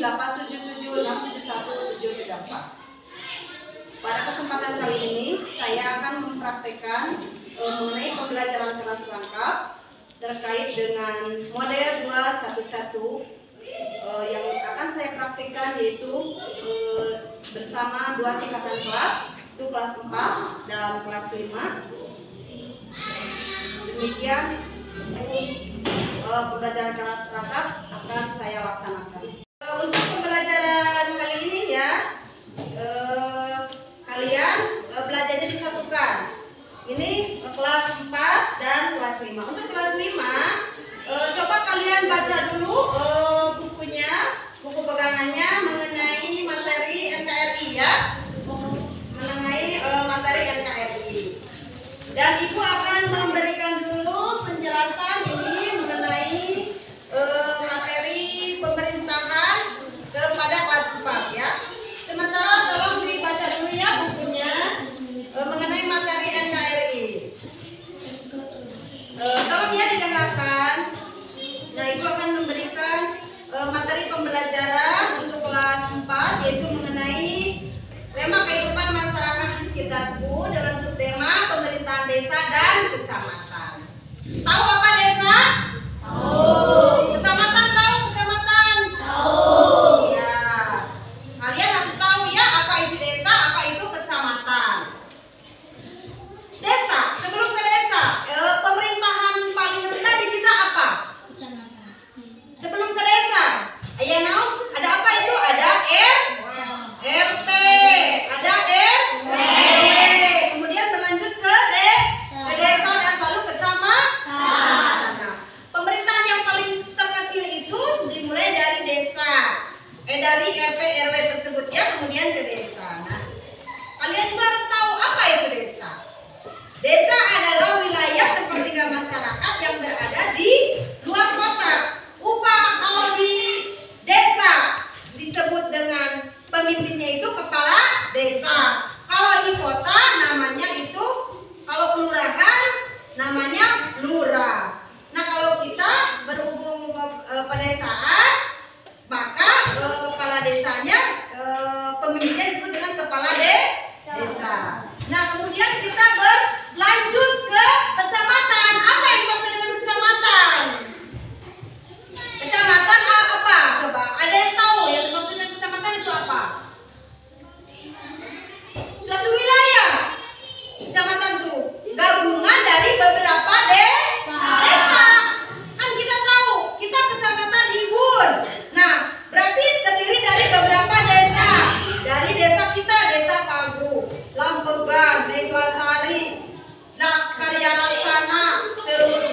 877671734. Pada kesempatan kali ini saya akan mempraktekkan mengenai pembelajaran kelas lengkap terkait dengan model 211 yang akan saya praktikkan, yaitu bersama dua tingkatan kelas, itu kelas 4 dan kelas 5. Demikian pembelajaran kelas lengkap akan saya laksanakan. Untuk pembelajaran kali ini ya, kalian belajarnya disatukan. Ini kelas 4 dan kelas 5. Untuk kelas 5, coba kalian baca dulu bukunya, buku pegangannya mengenai materi NKRI ya. Mengenai materi NKRI. Dan Ibu akan memberikan dulu penjelasan ini mengenai materi pemerintahan kepada kelas 4 ya. Sementara tolong dibaca dulu ya bukunya mengenai materi NKRI. Tolong ya didengarkan. Nah, Ibu akan memberikan materi pembelajaran untuk kelas 4, yaitu mengenai tema kehidupan masyarakat di sekitarku dengan subtema pemerintahan desa dan kecamatan. Tahu apa desa? Tahu. Kecamatan tahu? Kecamatan? Tahu. Ya. Kalian harus tahu ya apa itu desa, apa itu kecamatan. Desa, sebelum ke desa, pemerintahan paling rendah di kita apa? Kecamatan. Sebelum ke desa, ya naon, ada apa itu? Ada RT, ada RW, kemudian berlanjut ke desa dan lalu kecamatan. Nah, pemerintahan yang paling terkecil itu dimulai dari desa, dari RT RW tersebut ya, kemudian ke desa. Nah, kalian juga harus tahu apa itu desa. Desa adalah wilayah tempat tinggal masyarakat yang berada di luar kota. Kalau di desa disebut dengan pemimpinnya itu kepala desa. Kalau di kota namanya itu, kalau kelurahan namanya lurah. Nah, kalau kita berhubung pedesaan, maka kepala desanya, pemimpinnya disebut dengan kepala desa. Nah, kemudian kita berlanjut ke kecamatan. Apa yang dimaksud dengan kecamatan? Kecamatan apa? Coba, ada yang tahu yang dimaksud dengan kecamatan itu apa? Suatu wilayah. Kecamatan itu gabungan dari beberapa desa. Kan kita tahu, kita kecamatan Ibun. Nah, berarti terdiri dari beberapa desa. Dari desa kita, desa Pagu, Lampegan, Neglasari, Karya Laksana, terus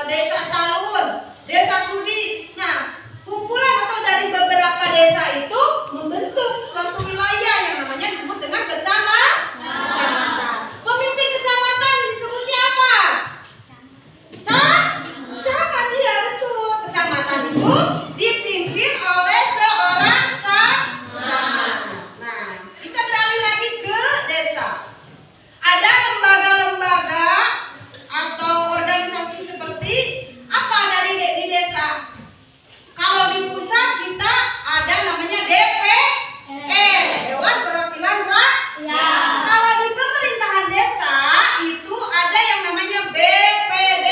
desa Talun, desa Sudi. Nah, kumpulan atau dari beberapa desa itu membentuk suatu wilayah yang namanya disebut dengan kecamatan. Pemimpin kecamatan disebutnya apa? Camat, ya betul. Kecamatan itu dipimpin oleh seorang camat. Nah, kita beralih lagi ke desa. Ada lembaga-lembaga atau organisasi seperti apa di desa? Kalau di pusat kita ada namanya DPR, Dewan Perwakilan Rakyat. Kalau di pemerintahan desa itu ada yang namanya BPD.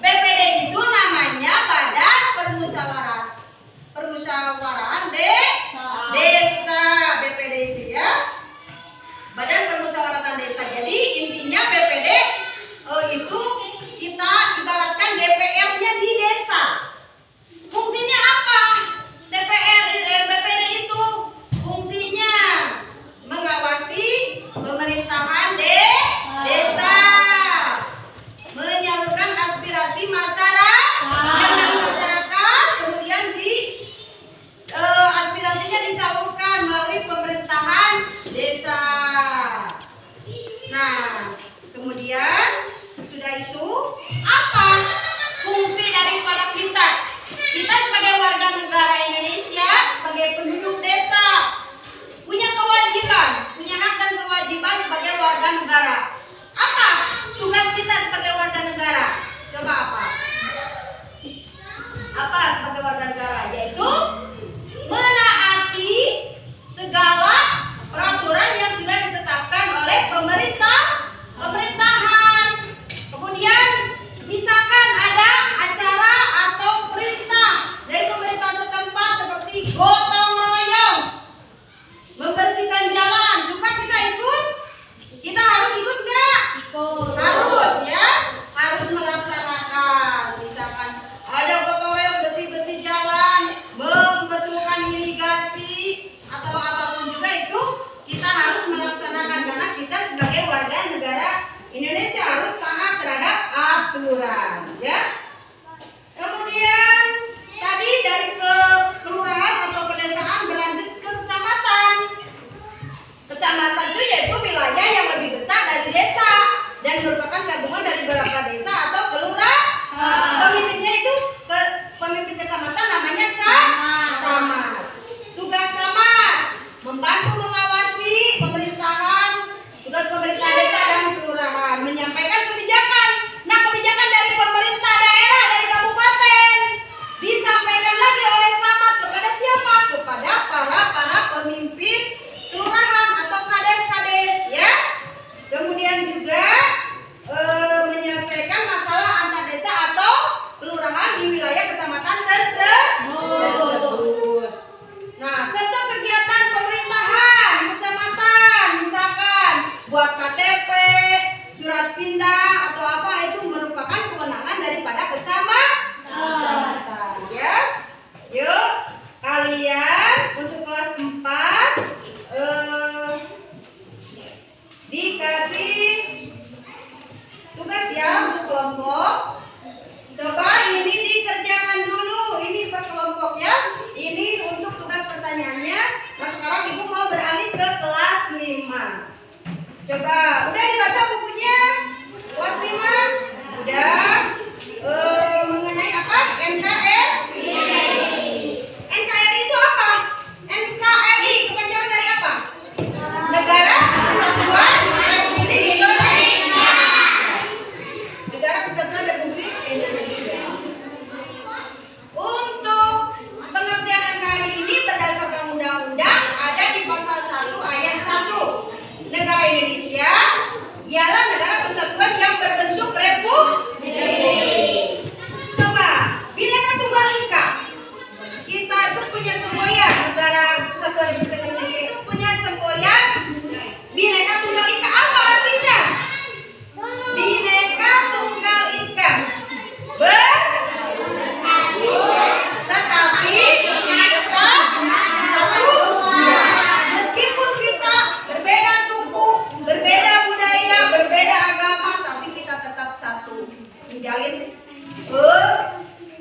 BPD itu namanya Badan Permusyawaratan Desa. BPD itu ya, Badan Permusyawaratan Desa. Jadi intinya BPD itu kita ibaratkan DPR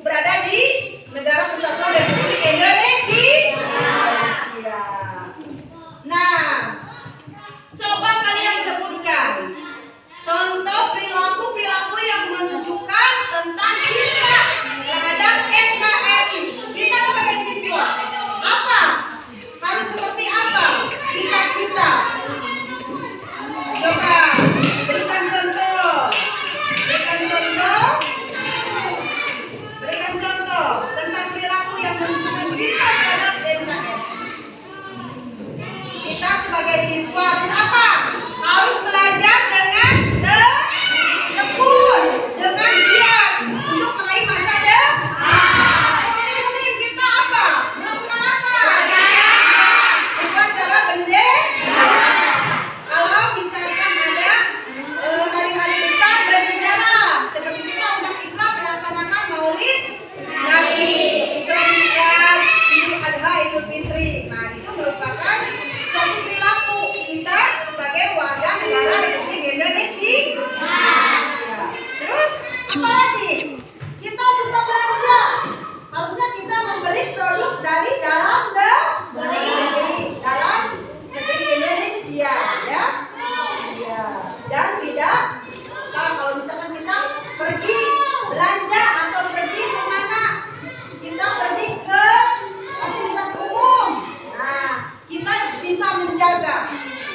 berada di Negara Kesatuan Republik Indonesia. Nah, coba kalian sebutkan contoh perilaku-perilaku yang menunjukkan tentang cinta terhadap NKRI. Kita sebagai siswa, apa? Harus seperti apa sikap kita? Coba berikan contoh. Berikan contoh tentang perilaku yang menunjukkan cinta terhadap NKRI. Kita sebagai siswa harus apa? Harus belajar dengan tekun, dengan giat untuk meraih masa depan. Hari ini kita apa? Melakukan apa? Upacara bendera. Kalau misalkan ada hari-hari besar bersejarah, seperti kita umat Islam melaksanakan Maulid Nabi, Isra Mi'raj, Idul Adha, Idul Fitri. Nah, itu merupakan suatu perilaku kita sebagai warga negara Republik Indonesia. Terus apa lagi? Kita suka belanja. Harusnya kita membeli produk dari dalam negeri Indonesia, ya. Dan tidak kalau misalkan kita pergi belanja atau pergi kemana, kita pergi ke fasilitas umum. Nah, kita bisa menjaga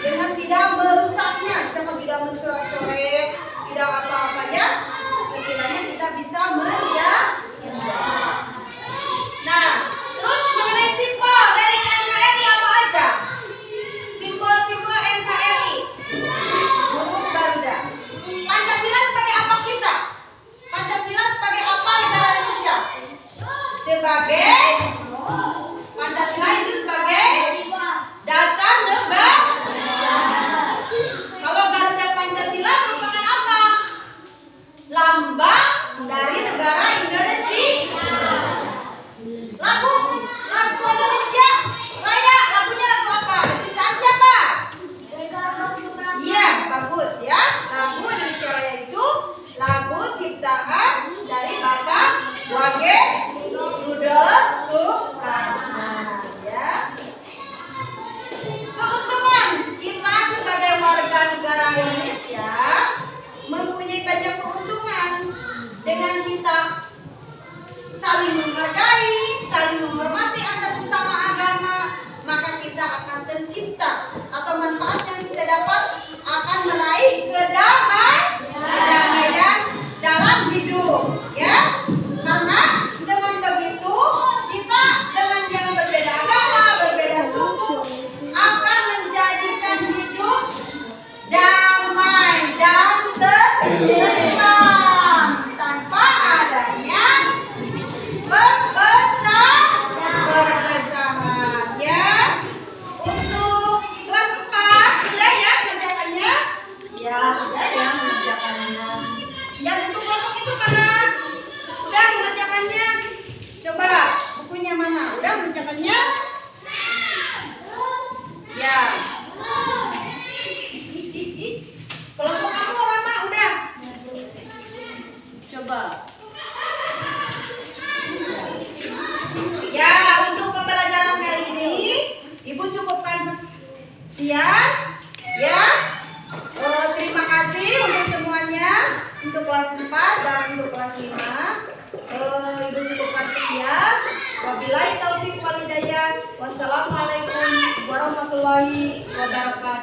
dengan tidak merusaknya, misalkan tidak mencoret-coret, tidak apa-apa, ya. Sekiranya kita bisa menjaga. Nah, terus mengenai simbol dari NKRI apa aja? Simbol-simbol NKRI. Burung Garuda. Pancasila sebagai apa kita? Pancasila sebagai apa negara Indonesia? Sebagai Pancasila itu sebagai dasar negara. Kalau Garuda Pancasila merupakan apa? Lambang dari negara Indonesia. Lagu Indonesia Raya, lagunya lagu apa? Ciptaan siapa? Iya, bagus ya. Lagu Indonesia Raya itu lagu ciptaan dari Bapak Wage Rudolf Supratman, ya. Keuntungan kita sebagai warga negara Indonesia mempunyai banyak keuntungan. Dengan kita saling menghargai, saling menghormati antar sesama agama, maka kita akan tercipta atau manfaat yang kita dapat akan meraih kedamaian dalam hidup, ya. Karena dengan begitu kita dengan yang berbeda agama, berbeda suku akan menjadikan hidup damai dan tentram tanpa adanya perpecahan, ya. Untuk kelas 4 sudah ya mengerjakannya? Ya, sudah ya mengerjakannya. Yang untuk kelompok itu mana? Udah mengerjakannya? Coba bukunya mana? Udah mengerjakannya? Ya. Kelompok kamu Rama udah? Coba. Ya, untuk pembelajaran kali ini Ibu cukupkan sekian, ya. Terima kasih untuk semuanya, untuk kelas 4 dan untuk kelas 5. Ibu cukupkan sekian. Wabillahi taufiq wal hidayah. Wassalamualaikum warahmatullahi wabarakatuh.